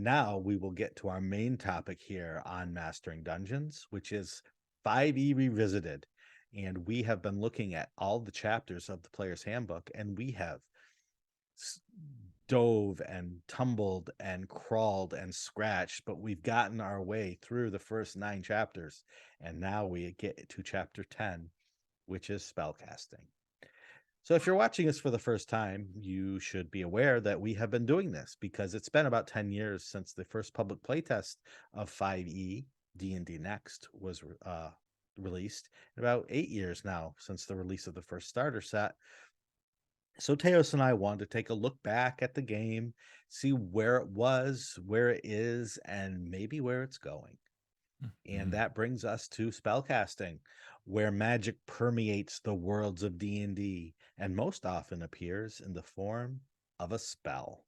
And now we will get to our main topic here on Mastering Dungeons, which is 5e Revisited. And we have been looking at all the chapters of the Player's Handbook, and we have dove and tumbled and crawled and scratched, but we've gotten our way through the first 9 chapters. And now we get to chapter 10, which is spellcasting. So if you're watching this for the first time, you should be aware that we have been doing this because it's been about 10 years since the first public playtest of 5e D&D Next was released, and about 8 years now since the release of the first starter set. So Teos and I wanted to take a look back at the game, see where it was, where it is, and maybe where it's going. And that brings us to spellcasting, where magic permeates the worlds of D&D and most often appears in the form of a spell.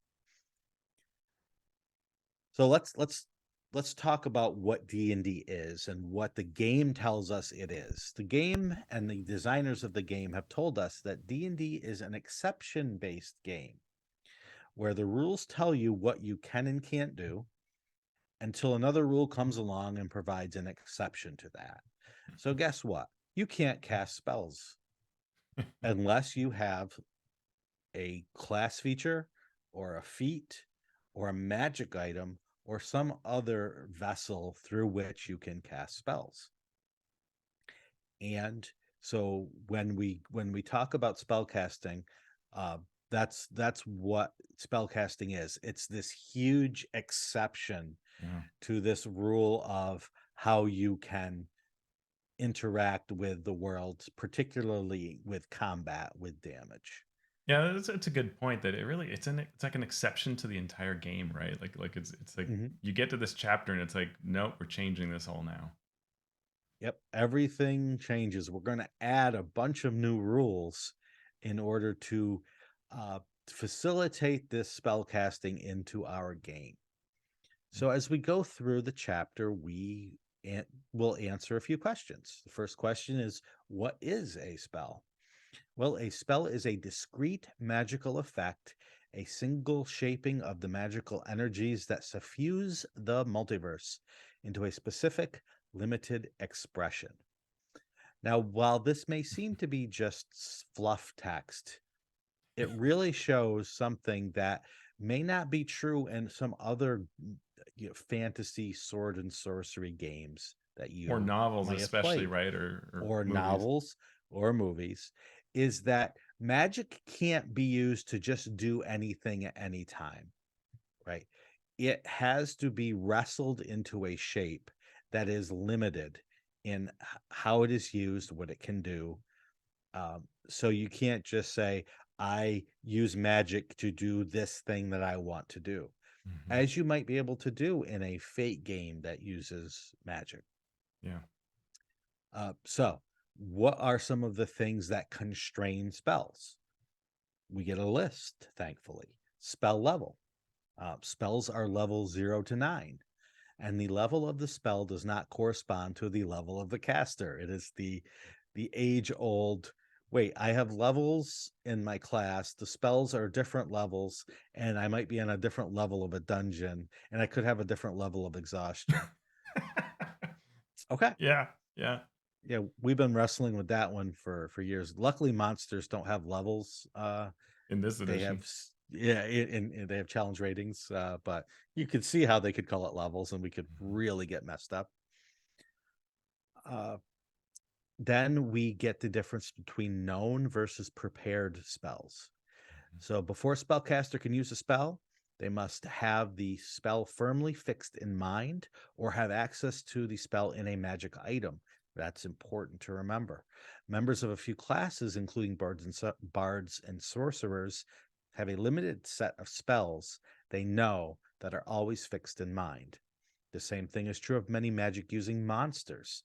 So let's talk about what D&D is and what the game tells us it is. The game and the designers of the game have told us that D&D is an exception-based game where the rules tell you what you can and can't do until another rule comes along and provides an exception to that. So guess what? You can't cast spells unless you have a class feature or a feat or a magic item or some other vessel through which you can cast spells. And so when we talk about spellcasting, that's what spellcasting is. It's this huge exception to this rule of how you can interact with the world, particularly with combat, with damage. Yeah, it's a good point that it's like an exception to the entire game, right? Like it's like you get to this chapter and it's like, nope, we're changing this all now. Yep, everything changes. We're going to add a bunch of new rules in order to facilitate this spellcasting into our game. So as we go through the chapter, we will answer a few questions. The first question is, what is a spell? Well, a spell is a discrete magical effect, a single shaping of the magical energies that suffuse the multiverse into a specific, limited expression. Now, while this may seem to be just fluff text, it really shows something that may not be true in some other fantasy sword and sorcery games that Or you novels, may have especially, played, right? Or or movies. novels or movies, is that magic can't be used to just do anything at any time, right? It has to be wrestled into a shape that is limited in how it is used, what it can do. So you can't just say, I use magic to do this thing that I want to do, as you might be able to do in a Fate game that uses magic. Yeah. So what are some of the things that constrain spells? We get a list, thankfully. Spell level. Spells are level 0 to 9, and the level of the spell does not correspond to the level of the caster. It is the age-old, wait, I have levels in my class, the spells are different levels, and I might be on a different level of a dungeon, and I could have a different level of exhaustion. Okay. Yeah. Yeah. Yeah, we've been wrestling with that one for years. Luckily, monsters don't have levels. In this They edition. have, yeah, they have challenge ratings, but you could see how they could call it levels, and we could really get messed up. Then we get the difference between known versus prepared spells. So before a spellcaster can use a spell, they must have the spell firmly fixed in mind or have access to the spell in a magic item. That's important to remember. Members of a few classes, including bards and sorcerers, have a limited set of spells they know that are always fixed in mind. The same thing is true of many magic-using monsters.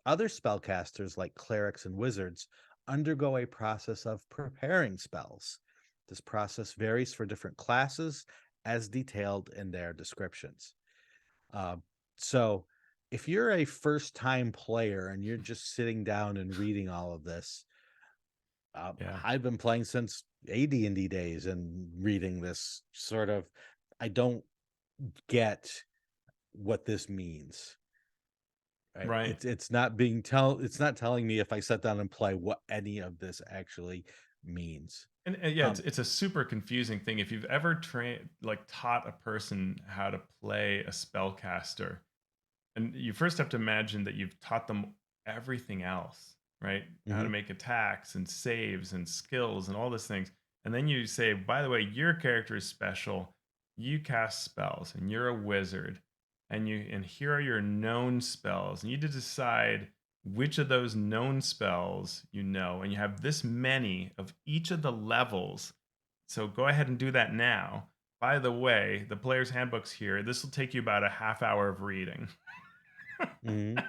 Other spellcasters, like clerics and wizards, undergo a process of preparing spells. This process varies for different classes, as detailed in their descriptions. So if you're a first-time player and you're just sitting down and reading all of this, I've been playing since AD&D days and reading this sort of, I don't get what this means. Right? Right. It's not telling me if I sit down and play what any of this actually means. And yeah, Um, it's a super confusing thing. If you've ever trained, like taught a person how to play a spellcaster, and you first have to imagine that you've taught them everything else, right? How to mhm, make attacks and saves and skills and all these things. And then you say, by the way, your character is special. You cast spells and you're a wizard. And here are your known spells. And you need to decide which of those known spells you know. And you have this many of each of the levels. So go ahead and do that now. By the way, the player's handbook's here. This will take you about a half hour of reading. mhm,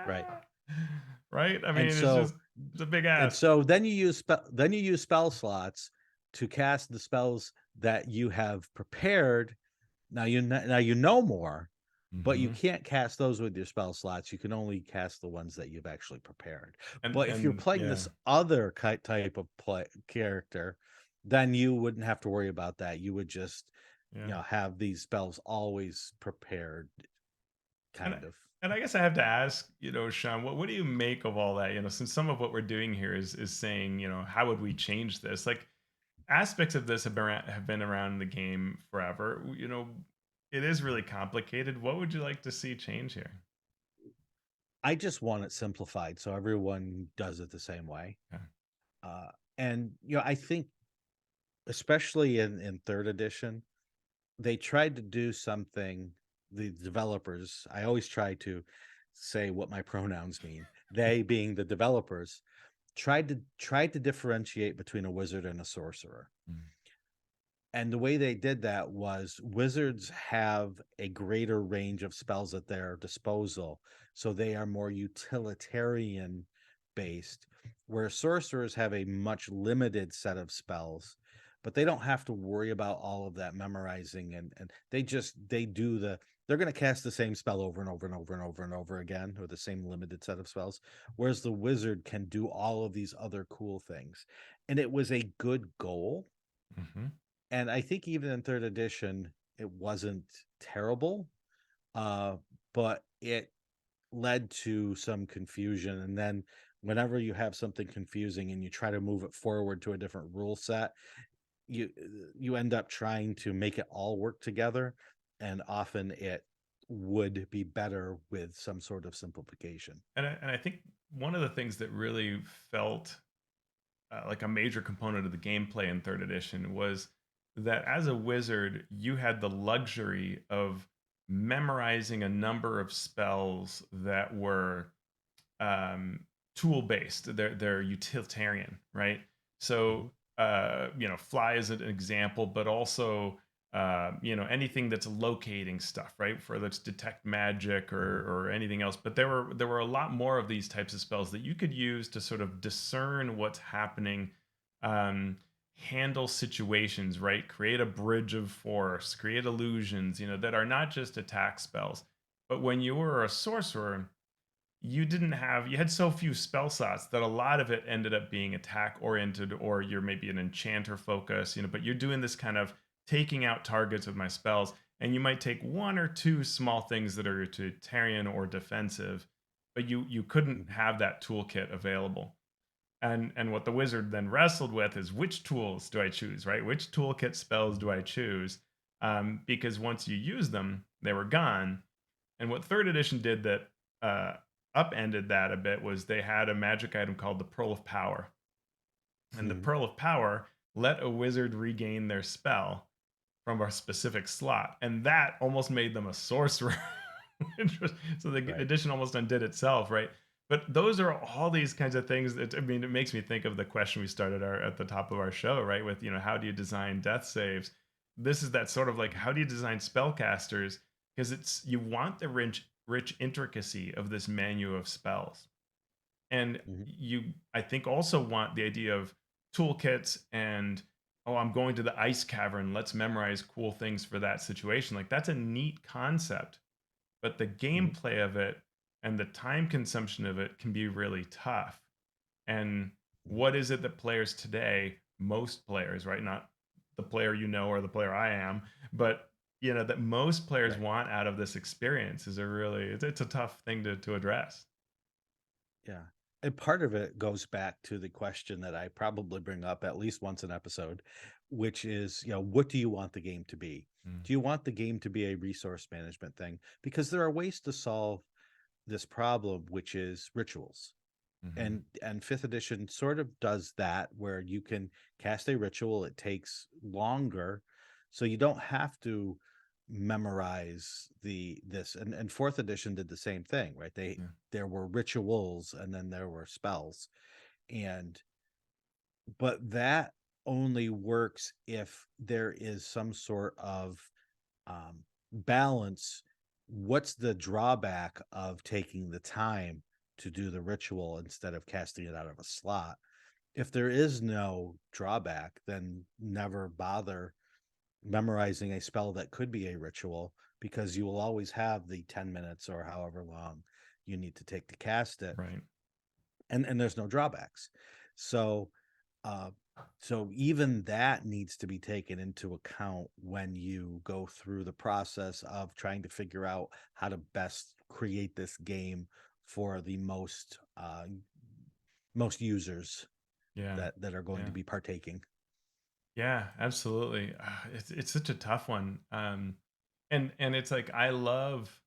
right. Right? I And mean, so it's a big and ask. so then you use spell slots to cast the spells that you have prepared. Now you know more, but you Hmm. can't cast those with your spell slots. You can only cast the ones that you've actually prepared. But if you're And playing yeah, this other type of play character, then you wouldn't have to worry about that. You would just, yeah. have these spells always prepared, And kind of. and I guess I have to ask, Sean, what do you make of all that? Since some of what we're doing here is saying, how would we change this? Like aspects of this have been around the game forever. It is really complicated. What would you like to see change here? I just want it simplified so everyone does it the same way. Yeah. Uh, and I think especially in third edition, they tried to do something. The developers, I always try to say what my pronouns mean. They being the developers, tried to differentiate between a wizard and a sorcerer. Mm. And the way they did that was wizards have a greater range of spells at their disposal, so they are more utilitarian based, where sorcerers have a much limited set of spells, but they don't have to worry about all of that memorizing, and they're going to cast the same spell over and over and over and over and over again, or the same limited set of spells, whereas the wizard can do all of these other cool things. And it was a good goal, Hmm. and I think even in third edition, it wasn't terrible, uh, but it led to some confusion. And then whenever you have something confusing and you try to move it forward to a different rule set, you you end up trying to make it all work together, and often it would be better with some sort of simplification. And I think one of the things that really felt like a major component of the gameplay in third edition was that as a wizard, you had the luxury of memorizing a number of spells that were um, tool based. They're utilitarian, right? Mhm, So fly is an example, but also anything that's locating stuff, right? For let's detect magic mhm, or anything else. But there were a lot more of these types of spells that you could use to sort of discern what's happening. Um, handle situations, right? Create a bridge of force, create illusions, that are not just attack spells. But when you were a sorcerer, you had so few spell slots that a lot of it ended up being attack oriented, or you're maybe an enchanter focus, but you're doing this kind of taking out targets with my spells, and you might take one or two small things that are utilitarian or defensive, but you couldn't mhm, have that toolkit available. And what the wizard then wrestled with is, which tools do I choose, right? Which toolkit spells do I choose? Because once you use them, they were gone. And what third edition did that uh, upended that a bit was they had a magic item called the Pearl of Power. And the mhm, Pearl of Power let a wizard regain their spell from a specific slot. And that almost made them a sorcerer. So the right. edition almost undid itself, right? But those are all these kinds of things that, I mean, it makes me think of the question we started at the top of our show, right? With, how do you design death saves? This is that sort of like, how do you design spellcasters? Because you want the rich intricacy of this menu of spells. And Mhm, I think, also want the idea of toolkits and, oh, I'm going to the ice cavern, let's memorize cool things for that situation. Like, that's a neat concept, but the mhm, gameplay of it and the time consumption of it can be really tough. And mhm, what is it that players today, most players, right? Not the player or the player I am, but that most players Right. want out of this experience is a really it's a tough thing to address. Yeah. And part of it goes back to the question that I probably bring up at least once an episode, which is, what do you want the game to be? Mm, Do you want the game to be a resource management thing? Because there are ways to solve this problem, which is rituals. mhm, And fifth edition sort of does that, where you can cast a ritual. It takes longer, so you don't have to memorize the this. And fourth edition did the same thing, right? yeah, There were rituals and then there were spells, and but that only works if there is some sort of balance. What's the drawback of taking the time to do the ritual instead of casting it out of a slot? If there is no drawback, then never bother memorizing a spell that could be a ritual, because you will always have the 10 minutes or however long you need to take to cast it, right. and there's no drawbacks. So uh so even that needs to be taken into account when you go through the process of trying to figure out how to best create this game for the most users Yeah, that are going to yeah. be partaking. Yeah, absolutely. It's such a tough one. And it's like I love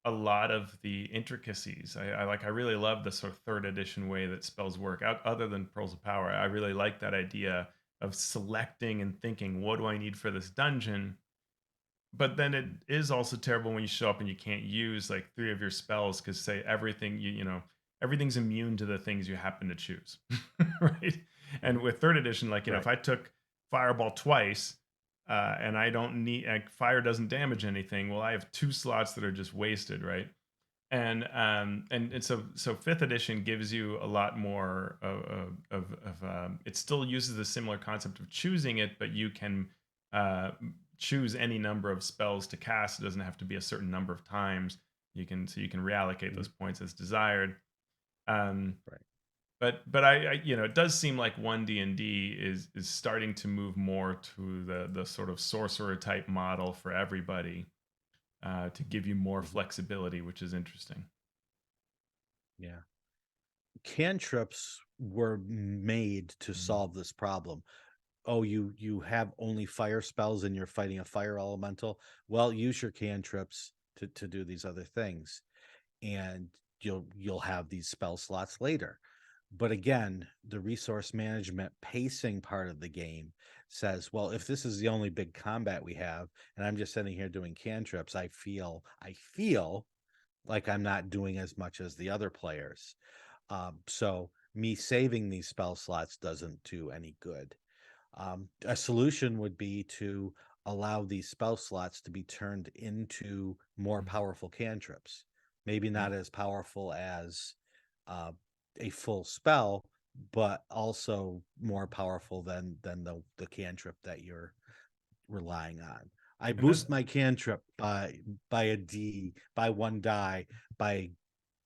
a lot of the intricacies. I really love the sort of third edition way that spells work. Other than Pearls of Power, I really like that idea of selecting and thinking, what do I need for this dungeon? But then it is also terrible when you show up and you can't use like three of your spells because say everything everything's immune to the things you happen to choose, right? And Mhm. with third edition, like if Right. I took Fireball twice and I don't need like, fire doesn't damage anything, well, I have two slots that are just wasted, right? And so fifth edition gives you a lot more it still uses a similar concept of choosing it, but you can uh choose any number of spells to cast. It doesn't have to be a certain number of times. You can reallocate those Mhm. points as desired. um Right. but I it does seem like 1D&D is starting to move more to the sort of sorcerer type model for everybody, to give you more Mhm. flexibility, which is interesting. Yeah. Cantrips were made to Mm. solve this problem. Oh, you have only fire spells and you're fighting a fire elemental. Well, use your cantrips to do these other things, and you'll have these spell slots later. But again, the resource management pacing part of the game says, well, if this is the only big combat we have, and I'm just sitting here doing cantrips, I feel like I'm not doing as much as the other players. So me saving these spell slots doesn't do any good. A solution would be to allow these spell slots to be turned into more Mhm. powerful cantrips. Maybe Yeah. not as powerful as uh, a full spell, but also more powerful than the cantrip that you're relying on. I And that boost my cantrip by a D, by one die, by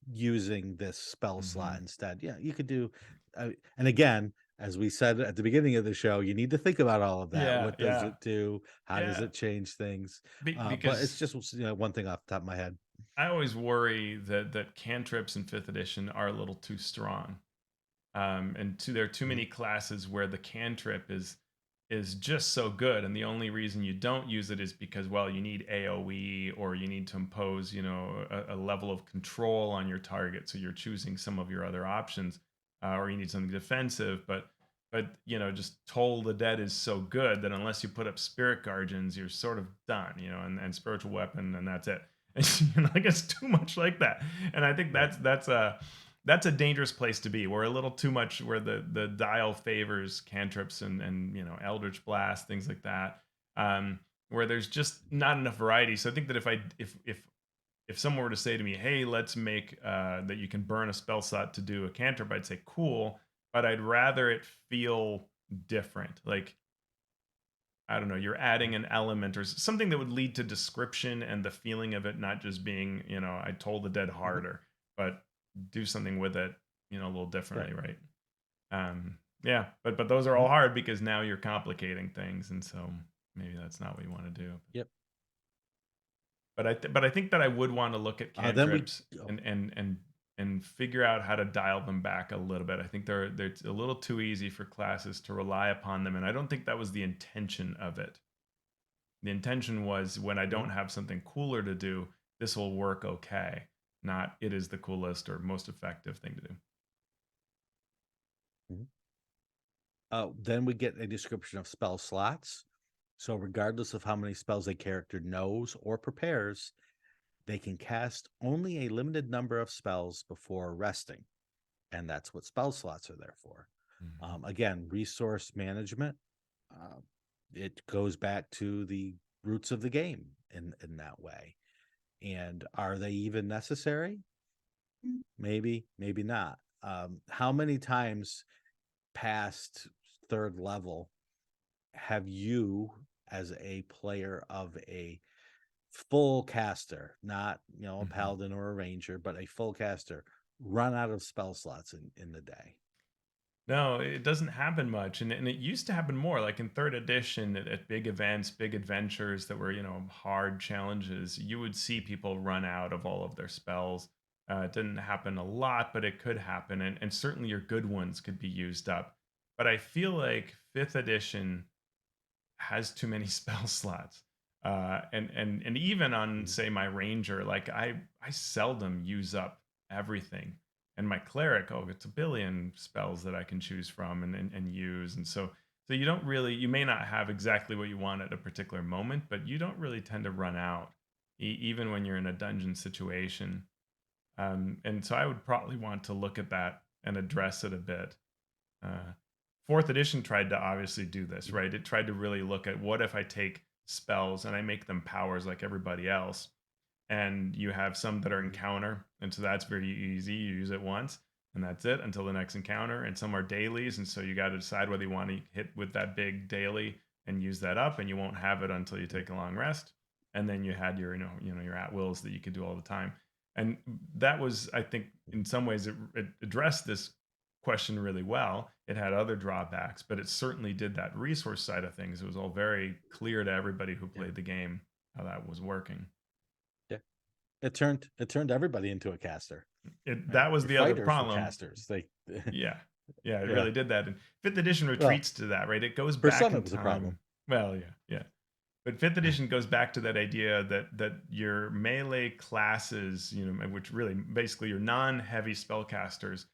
using this spell slot mhm. instead. Yeah, you could do, and again, as we said at the beginning of the show, you need to think about all of that. Yeah, What does yeah, it do? How does yeah. it change things? But it's Because just one thing off the top of my head. I always worry that cantrips in fifth edition are a little too strong. There are too Mhm. many classes where the cantrip is just so good, and the only reason you don't use it is because, well, you need AOE or you need to impose a level of control on your target, so you're choosing some of your other options, or you need something defensive. But just Toll the Dead is so good that unless you put up Spirit Guardians, you're sort of done, and Spiritual Weapon, and that's it. Like it's too much like that, and I think Right. that's a dangerous place to be. We're a little too much where the dial favors cantrips and Eldritch Blast, things like that, where there's just not enough variety. So I think that if someone were to say to me, hey, let's make that you can burn a spell slot to do a cantrip, I'd say cool, but I'd rather it feel different. Like, I don't know, you're adding Mhm. an element or something that would lead to description and the feeling of it not just being, I told the dead Mhm. harder, but do something with it, a little Right. differently, right? Yeah, but those are Mhm. all hard because now you're complicating things, and so maybe that's not what you want to do. Yep. But I think that I would want to look at Then we cantrips and figure out how to dial them back a little bit. I think they're it's a little too easy for classes to rely upon them, and I don't think that was the intention of it. The intention was when I don't Mhm, have something cooler to do, this will work okay. Not it is the coolest or most effective thing to do. mhm. Then we get a description of spell slots. So, regardless of how many spells a character knows or prepares, they can cast only a limited number of spells before resting. And that's what spell slots are there for. Mhm. Again, resource management. Uh, it goes back to the roots of the game in that way. And are they even necessary? Maybe, maybe not. How many times past third level have you, as a player of a full caster, not a Mhm. paladin or a ranger, but a full caster, run out of spell slots in the day? No, it doesn't happen much, and it used to happen more. Like in third edition, at big events, big adventures that were hard challenges, you would see people run out of all of their spells. It didn't happen a lot, but it could happen, and certainly your good ones could be used up. But I feel like fifth edition has too many spell slots. And even on Mhm. say my ranger, like I seldom use up everything. And my cleric, oh, it's a billion spells that I can choose from and use. And so you may not have exactly what you want at a particular moment, but you don't really tend to run out even when you're in a dungeon situation. And so I would probably want to look at that and address it a bit. uh, Fourth edition tried to obviously do this, right? It tried to really look at what if I take spells and I make them powers like everybody else, and you have some that are Mhm. encounter, and so that's very easy. You use it once, and that's it until the next encounter. And some are dailies, and so you got to decide whether you want to hit with that big daily and use that up, and you won't have it until you take a long rest. And then you had your your at wills that you could do all the time, and that was, I think, in some ways it addressed this question really well. It had other drawbacks, but it certainly did that resource side of things. It was all very clear to everybody who Yeah, played the game how that was working. yeah. It turned everybody into a caster, right? That was Your the other fighters were problem. casters. They, Yeah. Yeah, it yeah. really did that. And fifth edition Well, retreats to that, right? It goes for back some in it was a problem. time. Well, yeah, yeah. But fifth edition goes back to that idea that your melee classes, which really basically your non-heavy spellcasters,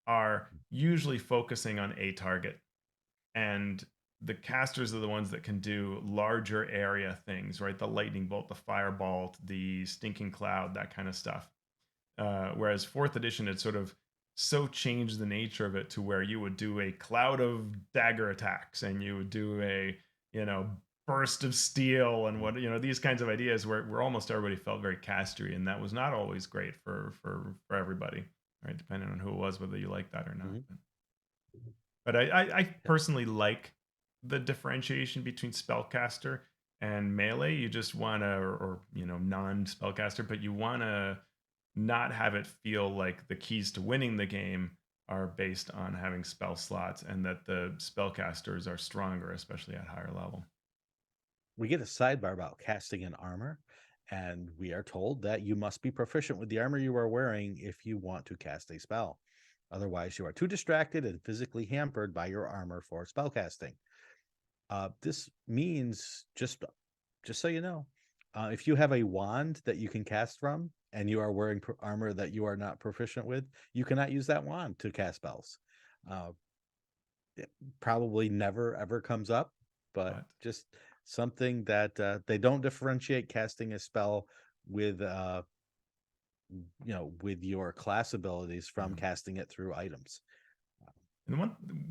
are usually focusing on a target, and the casters are the ones that can do larger area things, right? The lightning bolt, the firebolt, the stinking cloud, that kind of stuff. Whereas fourth edition had sort of so changed the nature of it to where you would do a cloud of dagger attacks and you would do a you know burst of steel and Mhm. these kinds of ideas where almost everybody felt very castery, and that was not always great for everybody, right? Depending on who it was, whether you like that or not. Mhm. But I Yeah. personally like the differentiation between spellcaster and melee. You just want to, or non spellcaster, but you want to not have it feel like the keys to winning the game are based on having spell slots, and that the spellcasters are stronger, especially at higher level. We get a sidebar about casting in armor, and we are told that you must be proficient with the armor you are wearing if you want to cast a spell. Otherwise, you are too distracted and physically hampered by your armor for spellcasting. This means just so you know, if you have a wand that you can cast from and you are wearing armor that you are not proficient with, you cannot use that wand to cast spells. Uh, it probably never ever comes up, but But just something that they don't differentiate casting a spell with with your class abilities from mhm. casting it through items. And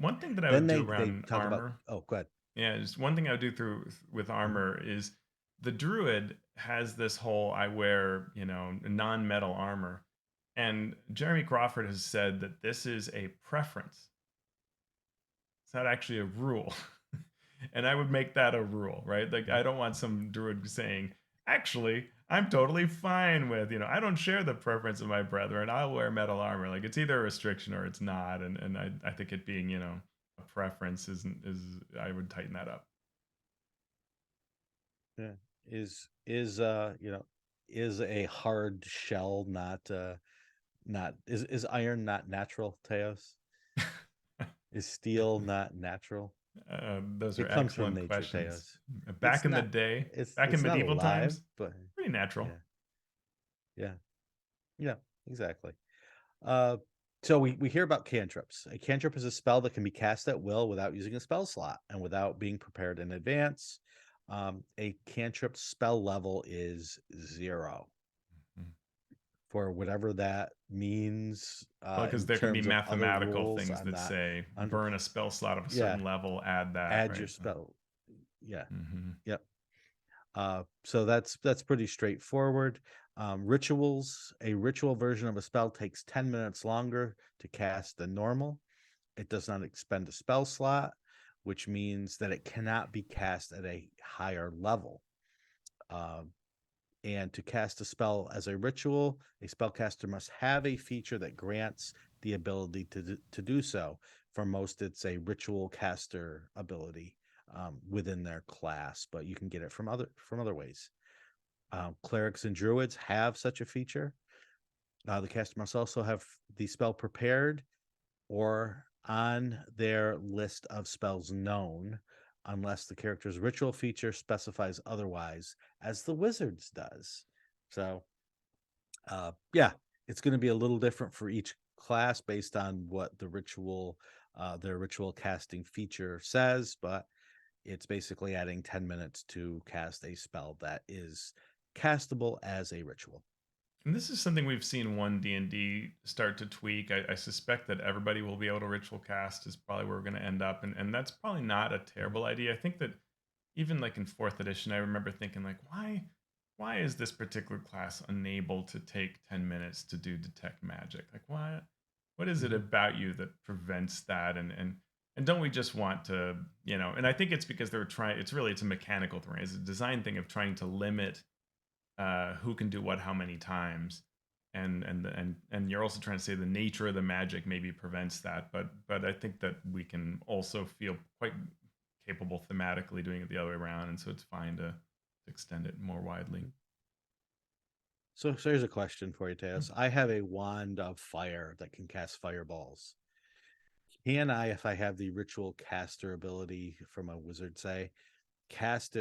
one thing that I Then would do they around talk about, armor, oh, go ahead. yeah, just one thing I would do through with Mhm. armor is the druid has this whole I wear, non-metal armor. And Jeremy Crawford has said that this is a preference. It's not actually a rule. And I would make that a rule, right? Like Mhm. I don't want some druid saying, actually, I'm totally fine with, I don't share the preference of my brethren. I'll wear metal armor. Like it's either a restriction or it's not. And I think it being, a preference is I would tighten that up. Yeah. Is is a hard shell, not is iron not natural, Teos? Is steel not natural? Those are It comes from excellent nature, questions. Teos. Back It's in the not day, it's back in it's not medieval alive, times, but pretty natural. yeah, yeah, yeah, exactly. Uh, so we hear about cantrips. A cantrip is a spell that can be cast at will without using a spell slot and without being prepared in advance. A cantrip spell level is 0 Mhm. for whatever that means Well, because in there can be terms of other mathematical rules. things I'm that not say under. burn a spell slot of a Yeah, certain level, add that, add your right? So, spell. Yeah, mhm. yep. So that's pretty straightforward. Rituals. A ritual version of a spell takes 10 minutes longer to cast than normal. It does not expend a spell slot, which means that it cannot be cast at a higher level. Um, and to cast a spell as a ritual, a spellcaster must have a feature that grants the ability to do so. For most, it's a ritual caster ability within their class, but you can get it from other ways. Clerics and druids have such a feature. The caster must also have the spell prepared or on their list of spells known, unless the character's ritual feature specifies otherwise, as the wizards does. So, yeah, it's going to be a little different for each class based on what their ritual casting feature says, but it's basically adding 10 minutes to cast a spell that is castable as a ritual. And this is something we've seen one D&D start to tweak. I suspect that everybody will be able to ritual cast is probably where we're going to end up, and that's probably not a terrible idea. I think that even like in fourth edition, I remember thinking like, why is this particular class unable to take 10 minutes to do detect magic? Like, what is it Mhm. about you that prevents that? And don't we just want to, And I think it's because they're trying. It's a mechanical thing. It's a design thing of trying to limit who can do what how many times. And you're also trying to say the nature of the magic maybe prevents that, but I think that we can also feel quite capable thematically doing it the other way around, and so it's fine to extend it more widely. So here's a question for you, Hmm. Teos. I have a wand of fire that can cast fireballs. Can I, if I have the ritual caster ability from a wizard, say, cast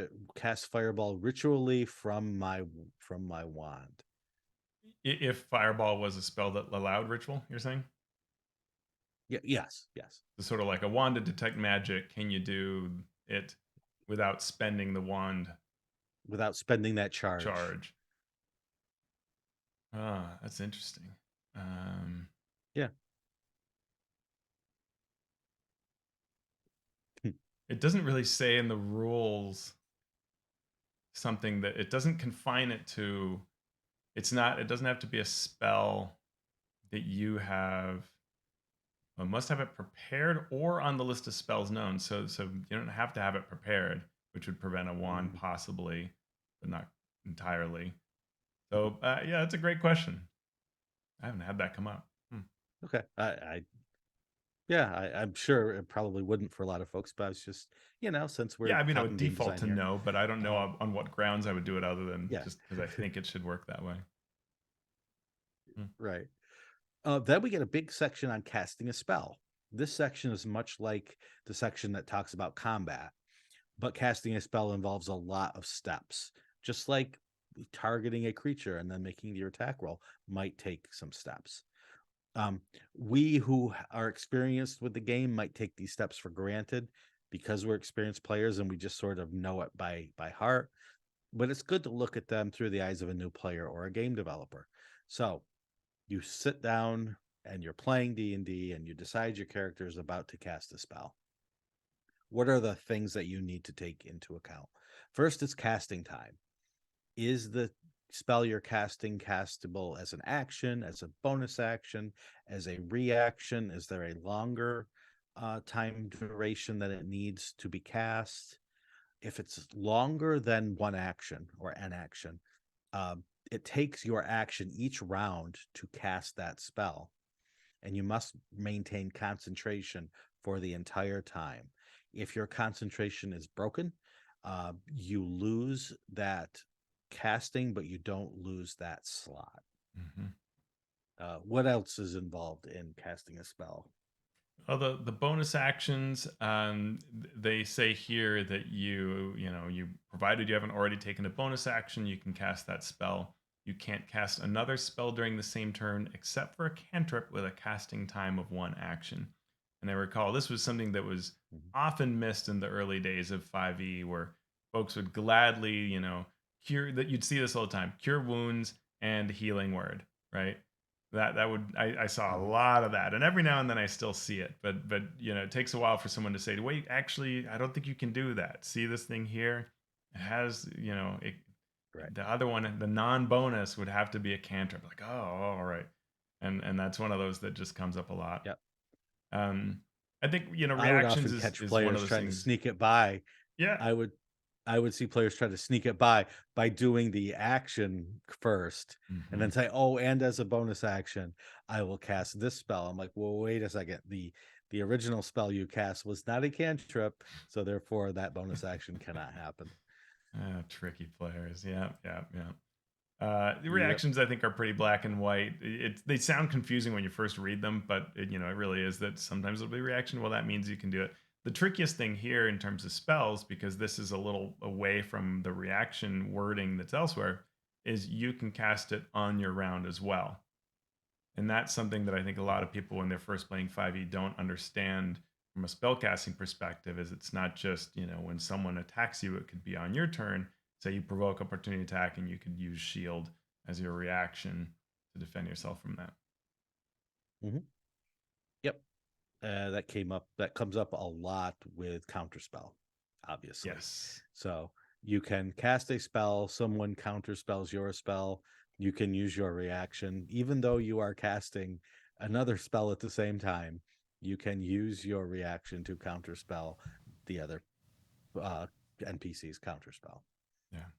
fireball ritually from my wand? If fireball was a spell that allowed ritual, you're saying? Yeah, yes, yes. So sort of like a wand to detect magic, can you do it without spending the wand Without spending that charge. charge? Ah, that's interesting. um Yeah. it doesn't really say in the rules something that it doesn't confine it to. It doesn't have to be a spell that you have. Well, must have it prepared or on the list of spells known. So you don't have to have it prepared, which would prevent a wand Mhm, possibly, but not entirely. mhm. So yeah, that's a great question. I haven't had that come up. Hmm. Okay. Yeah, I'm sure it probably wouldn't for a lot of folks, but it's just, since Yeah, we're I mean, I would talking game default design to here. no, but I don't know Um, on what grounds I would do it other than yeah. just because I think it should work that way. Hmm. Right. Then we get a big section on casting a spell. This section is much like the section that talks about combat, but casting a spell involves a lot of steps. Just like targeting a creature and then making your attack roll might take some steps. Um, we who are experienced with the game might take these steps for granted because we're experienced players and we just sort of know it by heart. But it's good to look at them through the eyes of a new player or a game developer. So you sit down and you're playing D&D and you decide your character is about to cast a spell. What are the things that you need to take into account? First is casting time. Is the spell you're casting castable as an action, as a bonus action, as a reaction? Is there a longer time duration that it needs to be cast? If it's longer than one action or an action, it takes your action each round to cast that spell, and you must maintain concentration for the entire time. If your concentration is broken, you lose that. casting, but you don't lose that slot. Mhm. What else is involved in casting a spell? Well, the bonus actions, they say here that you provided you haven't already taken a bonus action, you can cast that spell. You can't cast another spell during the same turn except for a cantrip with a casting time of one action. And I recall this was something that was Mhm. often missed in the early days of 5e, where folks would gladly, cure that. You'd see this all the time: cure wounds and healing word, right? That would, I saw a Mhm. lot of that, and every now and then I still see it, but it takes a while for someone to say, wait, actually I don't think you can do that. See this thing here, it has, Right. the other one, the non-bonus would have to be a cantrip, like, oh, all right. And that's one of those that just comes up a lot. Yep. um I think, I would reactions often is catch is one of players those trying to things. sneak it by. Yeah. I would I would see players try to sneak it by doing the action first and then Hmm. say, "Oh, and as a bonus action, I will cast this spell." I'm like, "Well, wait a second. The original spell you cast was not a cantrip, so therefore that bonus action cannot happen." Tricky players. Yeah, yeah, yeah. The Yep. reactions, I think, are pretty black and white. They sound confusing when you first read them, but it really is that sometimes it'll be a reaction. Well, that means you can do it. The trickiest thing here in terms of spells, because this is a little away from the reaction wording that's elsewhere, is you can cast it on your round as well. And that's something that I think a lot of people when they're first playing 5e don't understand from a spellcasting perspective. Is it's not just, when someone attacks you, it could be on your turn. Say you provoke opportunity attack and you could use shield as your reaction to defend yourself from that. Mhm. Yep. That comes up a lot with counterspell, obviously. Yes. So you can cast a spell, someone counterspells your spell, you can use your reaction, even though you are casting another spell at the same time, you can use your reaction to counterspell the other uh, NPC's counterspell. Yeah.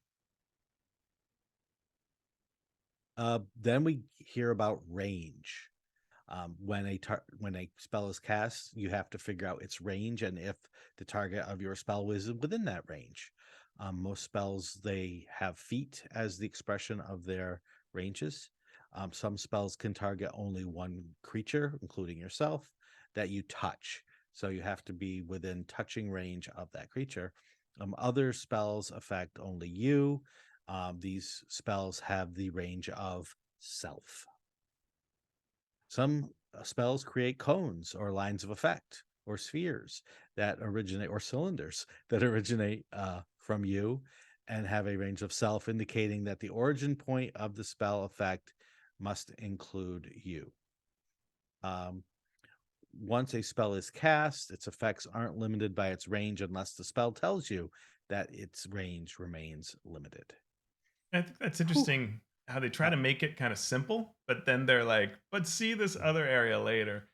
Then we hear about range. When a spell is cast, you have to figure out its range and if the target of your spell is within that range. Most spells they have feet as the expression of their ranges. Some spells can target only one creature, including yourself, that you touch. So you have to be within touching range of that creature. Other spells affect only you. These spells have the range of self. Some spells create cones or lines of effect or spheres that originate or cylinders that originate from you and have a range of self, indicating that the origin point of the spell effect must include you. Um, Once a spell is cast, its effects aren't limited by its range unless the spell tells you that its range remains limited. I think that's Whew. interesting how they try Uh, to make it kind of simple, but then they're like, but see this other area later.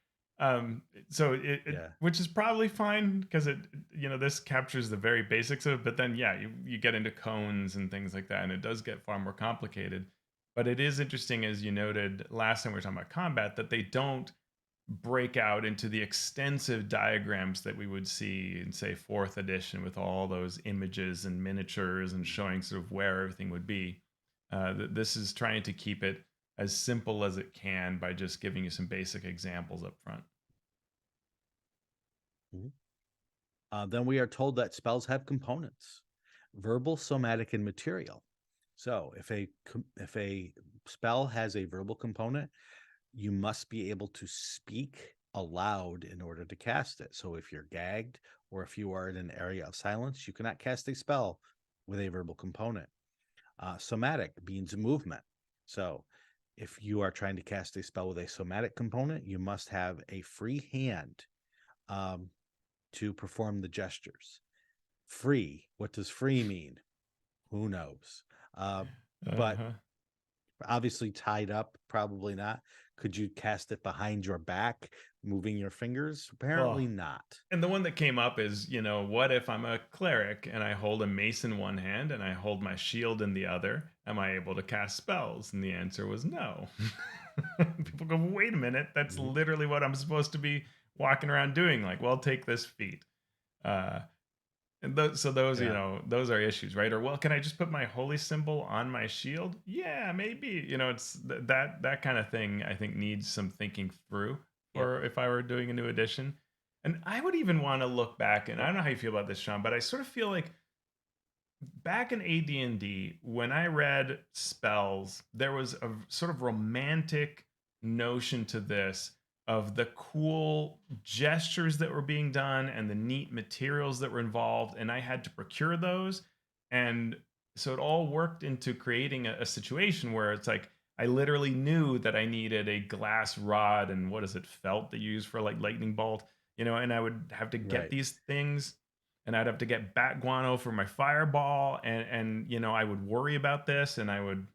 So yeah. which is probably fine because this captures the very basics of it, but then, yeah, you get into cones and things like that, and it does get far more complicated. But it is interesting, as you noted last time we were talking about combat, that they don't break out into the extensive diagrams that we would see in, say, fourth edition with all those images and miniatures and showing sort of where everything would be. This is trying to keep it as simple as it can by just giving you some basic examples up front. Mhm. Then we are told that spells have components: verbal, somatic, and material. So if a spell has a verbal component, you must be able to speak aloud in order to cast it. So if you're gagged or if you are in an area of silence, you cannot cast a spell with a verbal component. Somatic means movement. So if you are trying to cast a spell with a somatic component, you must have a free hand um, to perform the gestures. Free. What does free mean? Who knows? Uh, but Uh-huh. obviously tied up, probably not. Could you cast it behind your back, moving your fingers? Apparently Well, not. and the one that came up is, what if I'm a cleric and I hold a mace in one hand and I hold my shield in the other? Am I able to cast spells? And the answer was no. People go, wait a minute, that's Mhm. literally what I'm supposed to be walking around doing. Like, well, take this feat. Uh, And those, Yeah. those are issues, right? Or well, can I just put my holy symbol on my shield? Yeah, maybe. It's that kind of thing. I think needs some thinking through. Yep. Or if I were doing a new edition, and I would even want to look back, and I don't know how you feel about this, Sean, but I sort of feel like back in AD&D, when I read spells, there was a sort of romantic notion to this of the cool gestures that were being done and the neat materials that were involved, and I had to procure those. And so it all worked into creating a situation where it's like I literally knew that I needed a glass rod and what is it, felt that you use for like lightning bolt, and I would have to get Right. these things, and I'd have to get bat guano for my fireball, and I would worry about this, and I would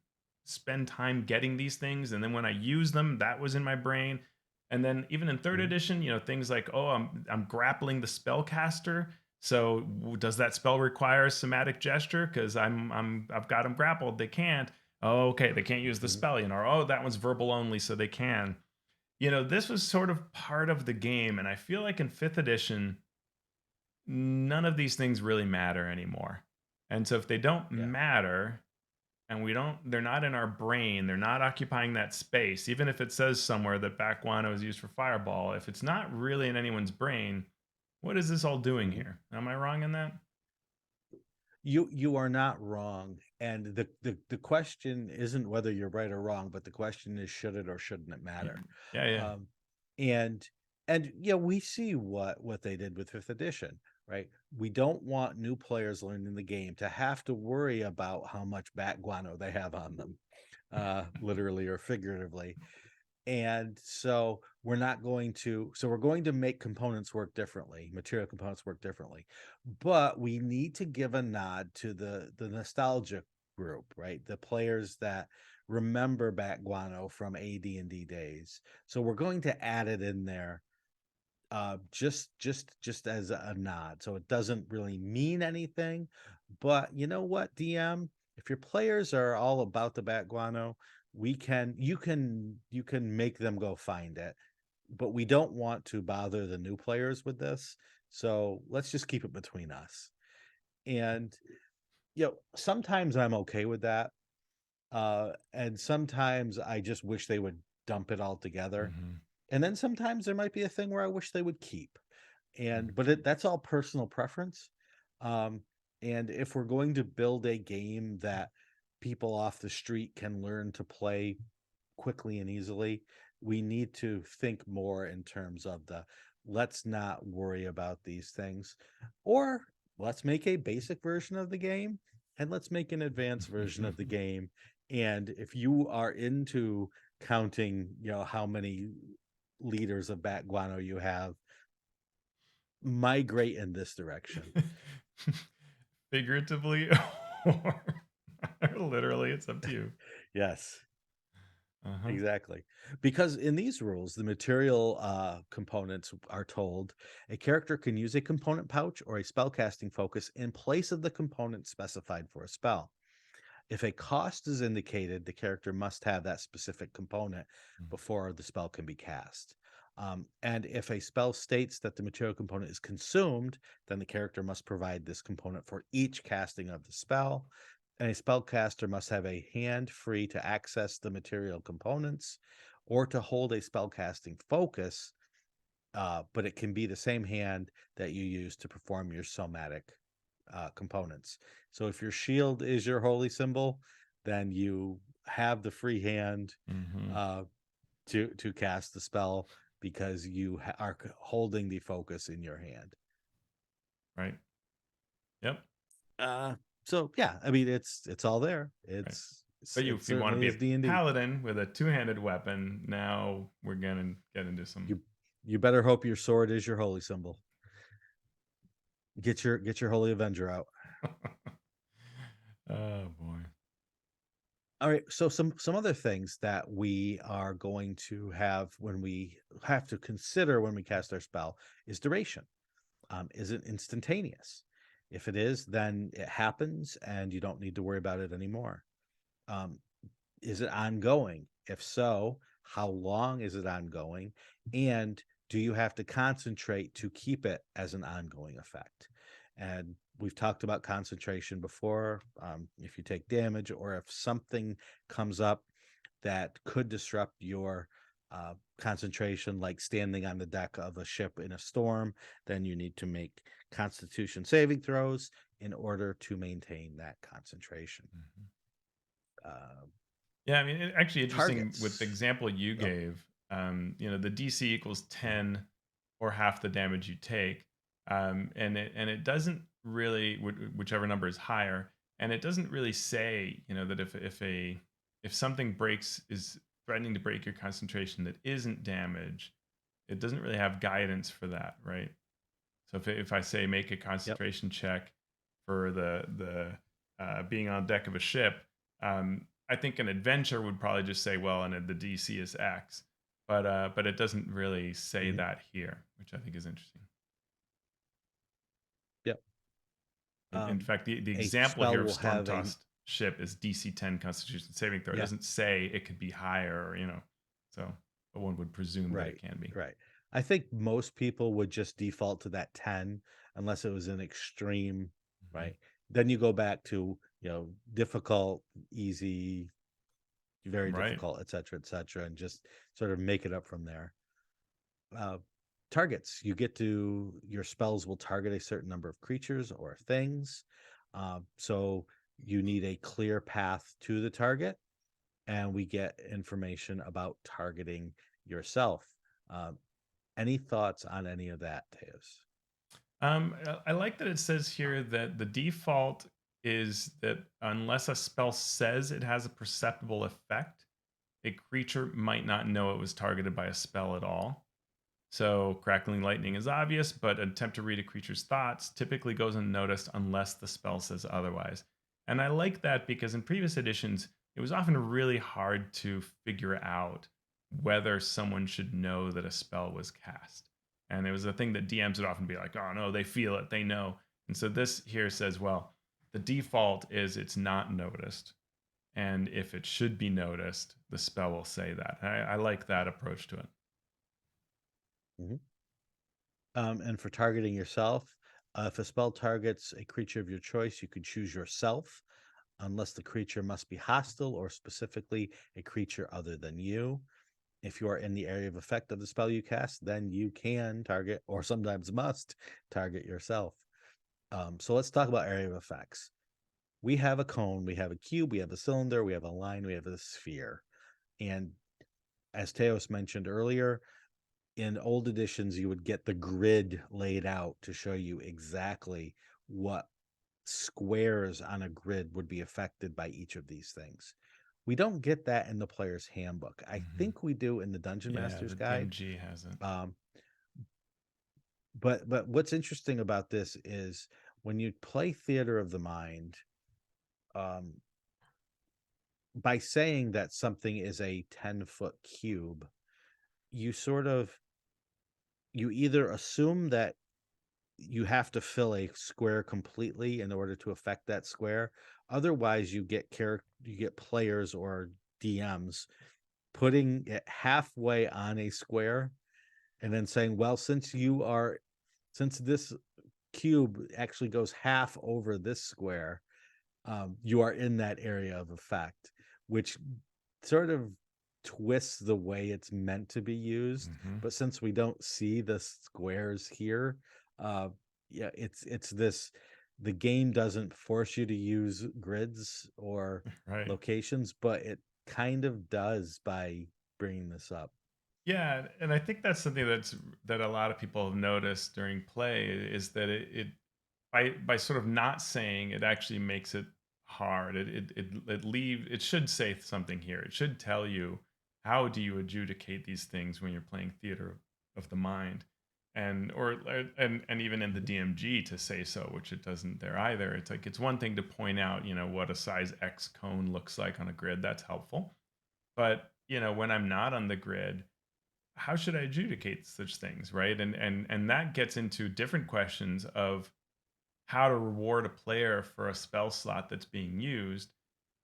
spend time getting these things, and then when I use them, that was in my brain. And then even in third Mhm. edition, things like, oh, I'm grappling the spellcaster. So does that spell require somatic gesture? Because I've got them grappled. They can't. Oh, okay, they can't use the Mhm. spell, or oh, that one's verbal only, so they can. This was sort of part of the game, and I feel like in fifth edition none of these things really matter anymore. And so if they don't Yeah. matter and they're not in our brain, they're not occupying that space, even if it says somewhere that Bakuano is used for fireball, if it's not really in anyone's brain, what is this all doing Mhm. here? Am I wrong in that? You are not wrong, and the question isn't whether you're right or wrong, but the question is, should it or shouldn't it Yeah. matter? Yeah, yeah. Um, and yeah, we see what they did with fifth edition, right? We don't want new players learning the game to have to worry about how much bat guano they have on them, literally or figuratively. And so we're going to make components work differently, material components work differently, but we need to give a nod to the nostalgia group, right? The players that remember bat guano from AD&D days. So we're going to add it in there, just as a nod, so it doesn't really mean anything. But you know what, DM, if your players are all about the bat guano, you can make them go find it, but we don't want to bother the new players with this, so let's just keep it between us. And sometimes I'm okay with that, and sometimes I just wish they would dump it all together, Hmm. and then sometimes there might be a thing where I wish they would keep. And but that's all personal preference. Um, and if we're going to build a game that people off the street can learn to play quickly and easily, we need to think more in terms of the let's not worry about these things, or let's make a basic version of the game and let's make an advanced version of the game. And if you are into counting, how many liters of bat guano you have, migrate in this direction. Figuratively or literally, it's up to you. Yes, Uh-huh. exactly. Because in these rules, the material components are told a character can use a component pouch or a spellcasting focus in place of the component specified for a spell. If a cost is indicated, the character must have that specific component before the spell can be cast. And if a spell states that the material component is consumed, then the character must provide this component for each casting of the spell. And a spellcaster must have a hand free to access the material components or to hold a spellcasting focus, but it can be the same hand that you use to perform your somatic components. So if your shield is your holy symbol, then you have the free hand Hmm. uh, to cast the spell because you are holding the focus in your hand. Right. Yep. Uh, so yeah, I mean it's all there. Right. It's But it if you want to certainly be is a D&D. paladin with a two-handed weapon, now we're gonna get into some. You you better hope your sword is your holy symbol. Get your holy avenger out. Oh boy. All right, so some other things that we are going to have when we have to consider when we cast our spell is duration. Is it instantaneous? If it is, then it happens and you don't need to worry about it anymore. Um, is it ongoing? If so, how long is it ongoing? And do you have to concentrate to keep it as an ongoing effect? And we've talked about concentration before. If you take damage or if something comes up that could disrupt your concentration, like standing on the deck of a ship in a storm, then you need to make constitution saving throws in order to maintain that concentration. Mhm. Uh, Yeah, I mean, actually interesting with the Targets. example you Oh, gave. The DC equals 10 or half the damage you take, and it doesn't really whichever number is higher, and it doesn't really say that if something breaks is threatening to break your concentration that isn't damage, it doesn't really have guidance for that, right? So if I say make a yep. concentration check for the being on deck of a ship, I think an adventure would probably just say, well, and the DC is X, but it doesn't really say Mhm. that here, which I think is interesting. Yep. In fact, the A example spell here of will storm have a tossed ship is DC 10 Constitution saving throw. It yeah. doesn't say it could be higher, so but one would presume that it Right, can be. right. I think most people would just default to that 10 unless it was an extreme, Mhm. right? Then you go back to, difficult, easy, very Right. difficult, et cetera, and just sort of make it up from there. Uh, Targets, your spells will target a certain number of creatures or things. So you need a clear path to the target, and we get information about targeting yourself. Um, any thoughts on any of that, Teos? I like that it says here that the default is that unless a spell says it has a perceptible effect, a creature might not know it was targeted by a spell at all. So, crackling lightning is obvious, but an attempt to read a creature's thoughts typically goes unnoticed unless the spell says otherwise. And I like that because in previous editions, it was often really hard to figure out whether someone should know that a spell was cast. And it was a thing that DMs would often be like, oh no, they feel it, they know. And so this here says, well, the default is it's not noticed. And if it should be noticed, the spell will say that. I like that approach to it. Mhm. And for targeting yourself, if a spell targets a creature of your choice, you could choose yourself, unless the creature must be hostile or specifically a creature other than you. If you are in the area of effect of the spell you cast, then you can target, or sometimes must target yourself. So let's talk about area of effects. We have a cone, we have a cube, we have a cylinder, we have a line, we have a sphere. And as Teos mentioned earlier, in old editions, you would get the grid laid out to show you exactly what squares on a grid would be affected by each of these things. We don't get that in the player's handbook. I Mhm. think we do in the Dungeon Yeah, Master's the Guide. DMG has it. Um, but what's interesting about this is when you play Theater of the Mind, um, by saying that something is a 10-foot cube, you sort of you either assume that you have to fill a square completely in order to affect that square. Otherwise, you get players or DMs putting it halfway on a square and then saying, "Well, since this cube actually goes half over this square, you are in that area of effect," which sort of twists the way it's meant to be used. Mhm. But since we don't see the squares here, uh, yeah, it's this. The game doesn't force you to use grids or Right. locations, but it kind of does by bringing this up. Yeah, and I think that's something that a lot of people have noticed during play is that it by sort of not saying it actually makes it hard. It should say something here. It should tell you how do you adjudicate these things when you're playing theater of the mind, and even in the Mhm. DMG to say so, which it doesn't there either. It's like it's one thing to point out what a size X cone looks like on a grid. That's helpful, but when I'm not on the grid, how should I adjudicate such things, right? And that gets into different questions of how to reward a player for a spell slot that's being used,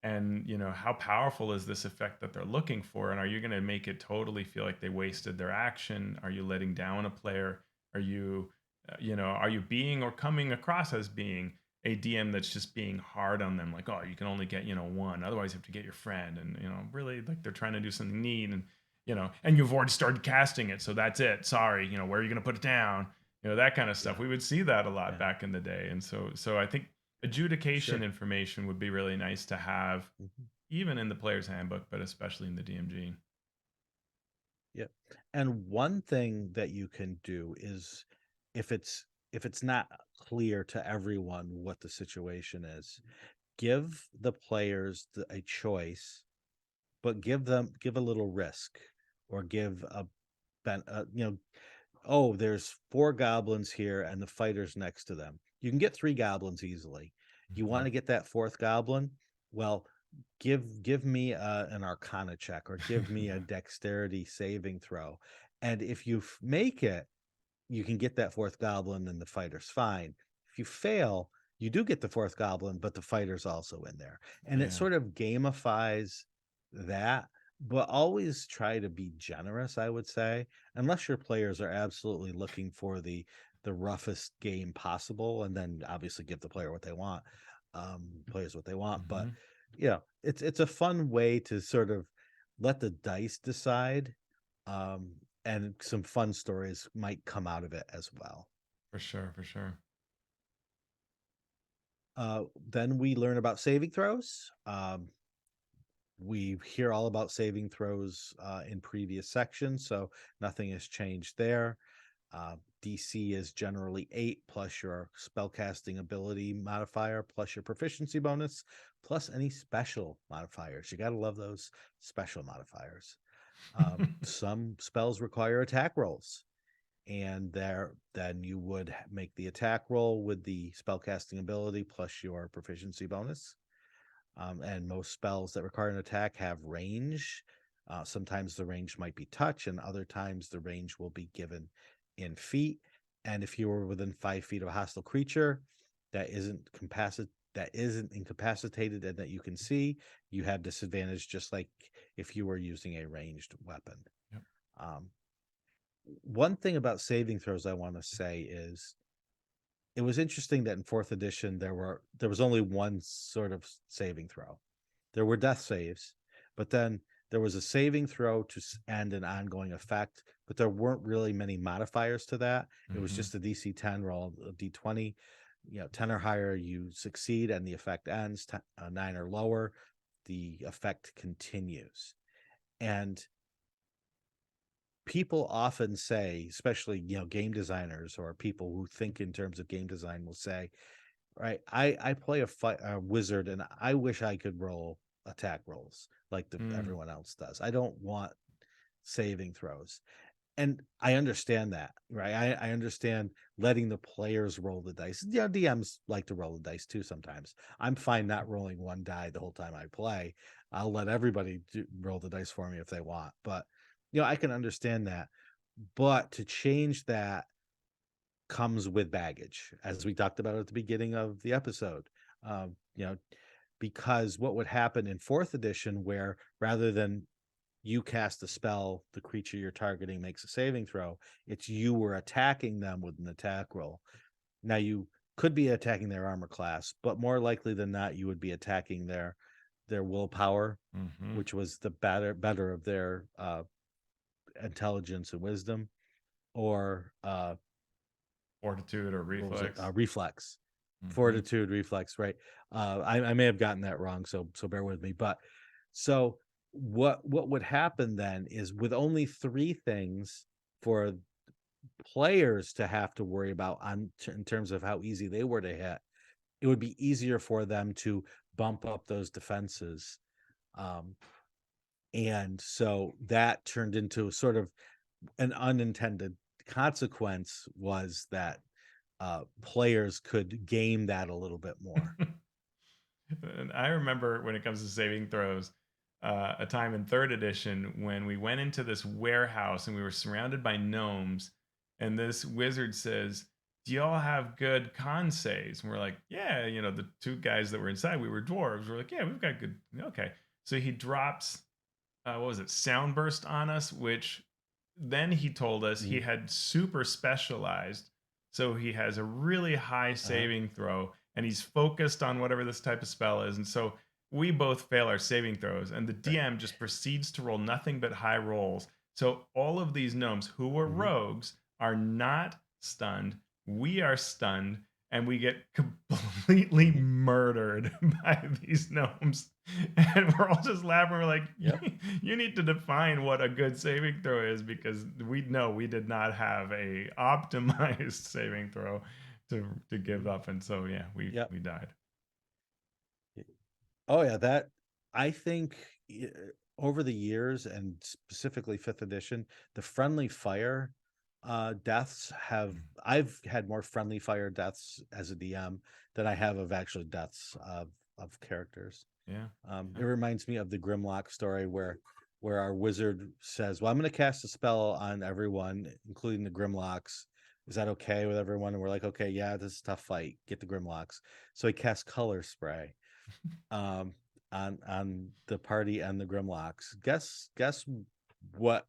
and how powerful is this effect that they're looking for, and are you going to make it totally feel like they wasted their action? Are you letting down a player? Are you Are you being or coming across as being a DM that's just being hard on them, like, oh, you can only get, one, otherwise you have to get your friend, and really, like, they're trying to do something neat, and and you've already started casting it, so that's it. Sorry, where are you going to put it down? That kind of stuff. Yeah. We would see that a lot Yeah. back in the day, and so I think adjudication Sure. information would be really nice to have, Mhm. even in the player's handbook, but especially in the DMG. Yep. And one thing that you can do is if it's if it's not clear to everyone what the situation is, give the players a choice, but give a little risk, or give a oh, there's four goblins here and the fighter's next to them. You can get three goblins easily. You want Mhm. to get that fourth goblin? Well, give me an arcana check, or give me a Yeah. dexterity saving throw. And if you make it, you can get that fourth goblin and the fighter's fine. If you fail, you do get the fourth goblin, but the fighter's also in there. And it Yeah. sort of gamifies that, but always try to be generous, I would say, unless your players are absolutely looking for the roughest game possible, and then obviously give the player what they want, players what they want. But Mhm. it's a fun way to sort of let the dice decide, um, and some fun stories might come out of it as well. For sure, for sure. Then we learn about saving throws. We hear all about saving throws in previous sections, so nothing has changed there. DC is generally 8 plus your spellcasting ability modifier plus your proficiency bonus plus any special modifiers. You got to love those special modifiers. Some spells require attack rolls, and there then you would make the attack roll with the spellcasting ability plus your proficiency bonus. And most spells that require an attack have range. Sometimes the range might be touch, and other times the range will be given in feet. And if you were within 5 feet of a hostile creature that isn't incapacitated and that you can see, you have disadvantage, just like if you were using a ranged weapon. Yep. Um, One thing about saving throws I want to say is it was interesting that in fourth edition there was only one sort of saving throw. There were death saves, but then there was a saving throw to end an ongoing effect, but there weren't really many modifiers to that. It was Mhm. just a DC 10 roll, a D20. 10 or higher, you succeed and the effect ends. 9 or lower, the effect continues. And people often say, especially game designers or people who think in terms of game design, will say, right, I play a wizard and I wish I could roll attack rolls like Mm. everyone else does. I don't want saving throws. And I understand that, right? I understand letting the players roll the dice. DMs like to roll the dice too sometimes. I'm fine not rolling one die the whole time I play. I'll let everybody roll the dice for me if they want. But I can understand that. But to change that comes with baggage, as we talked about at the beginning of the episode. Um, you know, because what would happen in fourth edition, where rather than you cast a spell, the creature you're targeting makes a saving throw, it's you were attacking them with an attack roll. Now you could be attacking their armor class, but more likely than not, you would be attacking their willpower, Mhm. which was the better of their intelligence and wisdom, or Fortitude or what was it? reflex. Reflex, Mhm. fortitude, reflex. Right. I may have gotten that wrong, so bear with me. But so what would happen then is, with only three things for players to have to worry about in terms of how easy they were to hit, it would be easier for them to bump up those defenses. Um, and so that turned into sort of an unintended consequence, was that players could game that a little bit more. And I remember when it comes to saving throws, a time in third edition when we went into this warehouse and we were surrounded by gnomes, and this wizard says, "Do y'all have good con saves?" And we're like, "Yeah." The two guys that were inside, we were dwarves. We're like, "Yeah, we've got good." Okay, so he drops, what was it, soundburst on us, which then he told us he Mhm. had super specialized So he has a really high Uh-huh. saving throw, and he's focused on whatever this type of spell is. And so we both fail our saving throws, and the Right. DM just proceeds to roll nothing but high rolls. So all of these gnomes who were Mhm. rogues are not stunned. We are stunned, and we get completely Mhm. murdered by these gnomes. And we're all just laughing. We're like, Yep. you need to define what a good saving throw is, because we know we did not have a optimized saving throw to give Mhm. up. And so yeah, Yep. we died. Oh yeah, that I think over the years and specifically fifth edition, the friendly fire deaths have Mm. I've had more friendly fire deaths as a DM than I have of actual deaths of characters. Yeah. It Yeah. reminds me of the Grimlock story where our wizard says, "Well, I'm going to cast a spell on everyone, including the Grimlocks. Is that okay with everyone?" And we're like, "Okay, yeah, this is a tough fight. Get the Grimlocks." So he casts color spray um, on the party and the Grimlocks. Guess what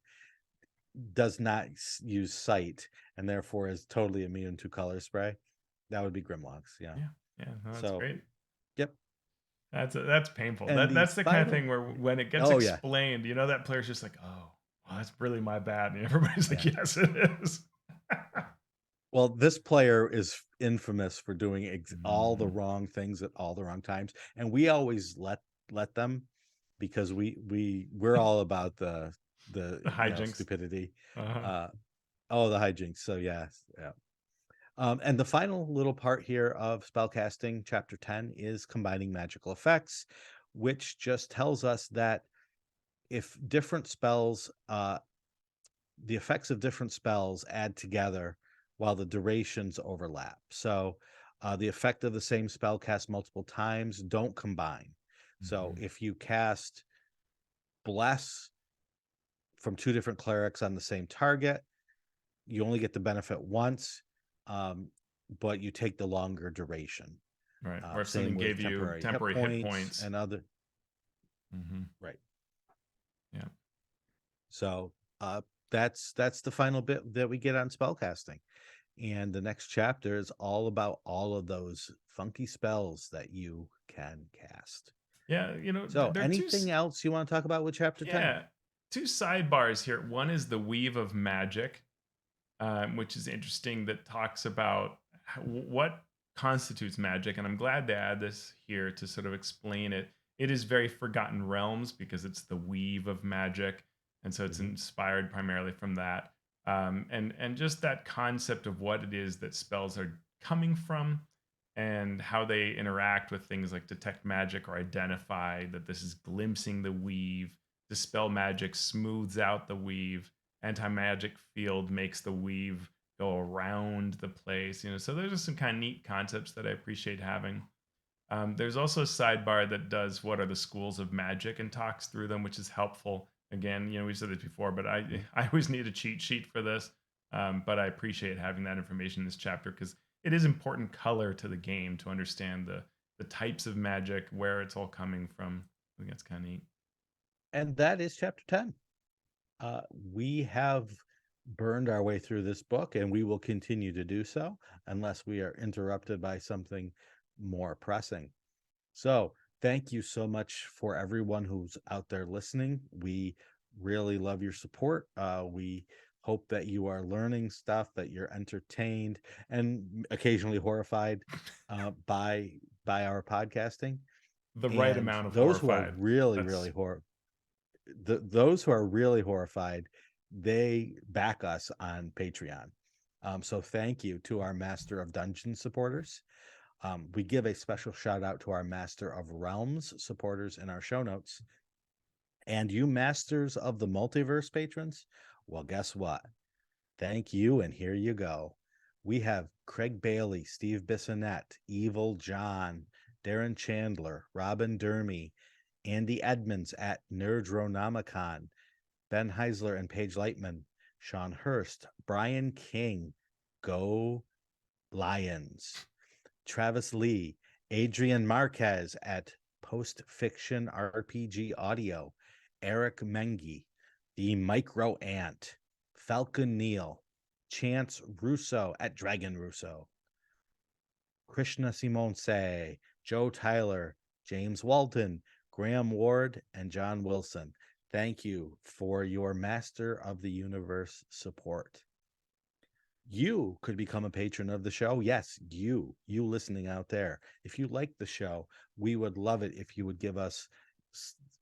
does not use sight and therefore is totally immune to color spray? That would be Grimlocks. Yeah. Yeah. Yeah. No, that's So, great. yep. That's painful. And the That's the kind of final. thing where when it gets Oh yeah. explained, that player's just like, oh, well, that's really my bad. And everybody's like, Yeah. yes, it is. Well, this player is infamous for doing all the Mhm. wrong things at all the wrong times, and we always let them because we're all about the The hijinks. stupidity. Uh-huh. Uh, oh, the hijinks. So yeah, yeah. And the final little part here of spellcasting, chapter 10, is combining magical effects, which just tells us that if different spells the effects of different spells add together while the durations overlap. So the effect of the same spell cast multiple times don't combine. So Mhm. if you cast Bless from two different clerics on the same target, you only get the benefit once, um, but you take the longer duration. Right. Or if Same something with gave you temporary hit temporary hit points points. and other. Hmm. Right. Yeah. So uh, that's the final bit that we get on spellcasting. And the next chapter is all about all of those funky spells that you can cast. Yeah. So, There are anything else you want to talk about with chapter 10? yeah, two sidebars here. One is the Weave of Magic, which is interesting, that talks about what constitutes magic. And I'm glad to add this here to sort of explain it. It is very Forgotten Realms because it's the weave of magic. And so it's Mhm. inspired primarily from that. And just that concept of what it is that spells are coming from and how they interact with things like detect magic or identify that this is glimpsing the weave. Dispel magic smooths out the weave. Anti-magic field makes the weave go around the place. So there's just some kind of neat concepts that I appreciate having. There's also a sidebar that does what are the schools of magic and talks through them, which is helpful. Again, we said this before, but I Mhm. I always need a cheat sheet for this. But I appreciate having that information in this chapter because it is important color to the game to understand the types of magic, where it's all coming from. I think that's kind of neat. And that is chapter 10. We have burned our way through this book and we will continue to do so unless we are interrupted by something more pressing. So, thank you so much for everyone who's out there listening. We really love your support. We hope that you are learning stuff, that you're entertained, and occasionally horrified by our podcasting. The right And amount of those who are horrified. really That's those who are really horrified, they back us on Patreon. So thank you to our Master of Dungeon supporters. We give a special shout out to our Master of Realms supporters in our show notes. And you Masters of the Multiverse patrons, well, guess what? Thank you, and here you go. We have Craig Bailey, Steve Bissonette, Evil John, Darren Chandler, Robin Dermy, Andy Edmonds at Nerdronomicon, Ben Heisler and Paige Lightman, Sean Hurst, Brian King, Go Lions, Travis Lee, Adrian Marquez at Post Fiction RPG Audio, Eric Mengi, the Micro Ant, Falcon Neal, Chance Russo at Dragon Russo, Krishna Simone Say, Joe Tyler, James Walton, Graham Ward, and John Wilson. Thank you for your Master of the Universe support. You could become a patron of the show. Yes, you listening out there. If you like the show, we would love it if you would give us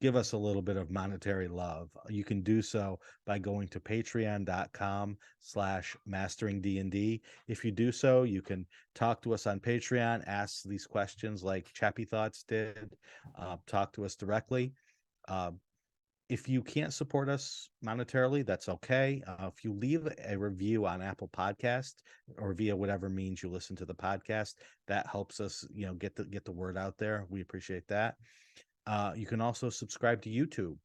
a little bit of monetary love. You can do so by going to patreon.com/masteringdnd. If you do so, you can talk to us on Patreon, ask these questions like Chappy Thoughts did, talk to us directly. If you can't support us monetarily, that's okay. If you leave a review on Apple Podcast or via whatever means you listen to the podcast, that helps us, get the word out there. We appreciate that. You can also subscribe to YouTube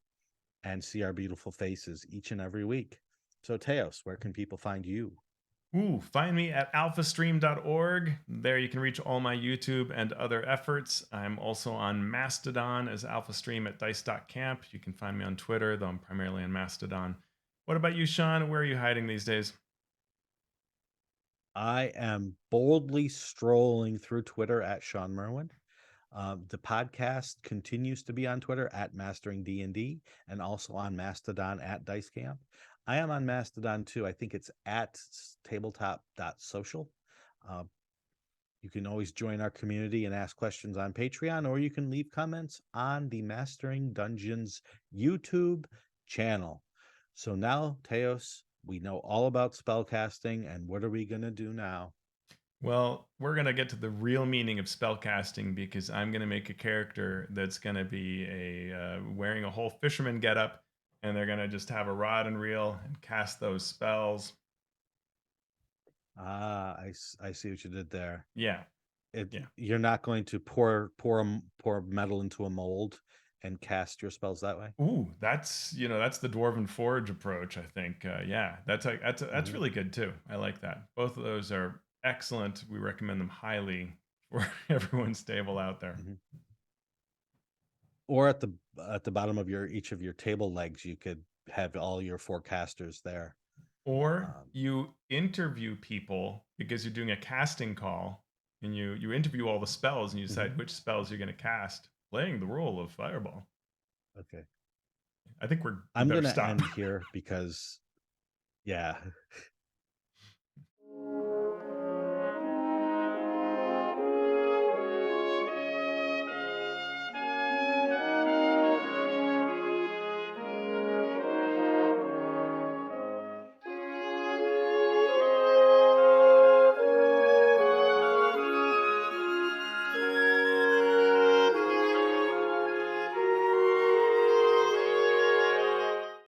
and see our beautiful faces each and every week. So, Teos, where can people find you? Find me at alphastream.org. There you can reach all my YouTube and other efforts. I'm also on Mastodon as AlphaStream at dice.camp. You can find me on Twitter, though I'm primarily on Mastodon. What about you, Shawn? Where are you hiding these days? I am boldly strolling through Twitter at Shawn Merwin. The podcast continues to be on Twitter at Mastering D&D and also on Mastodon at Dice Camp. I am on Mastodon too. I think it's at tabletop.social. You can always join our community and ask questions on Patreon, or you can leave comments on the Mastering Dungeons YouTube channel. So now, Teos, we know all about spellcasting, and what are we going to do now? Well, we're going to get to the real meaning of spellcasting because I'm going to make a character that's going to be wearing a whole fisherman getup, and they're going to just have a rod and reel and cast those spells. I see what you did there. Yeah. You're not going to pour metal into a mold and cast your spells that way. Ooh, that's the Dwarven Forge approach. I think, yeah, that's really good too. I like that. Both of those are excellent. We recommend them highly for everyone's table out there. Or at the bottom of each of your table legs, you could have all your forecasters there. Or you interview people because you're doing a casting call, and you interview all the spells and you decide which spells you're going to cast, playing the role of Fireball. Okay. I think I'm going to end here because, yeah.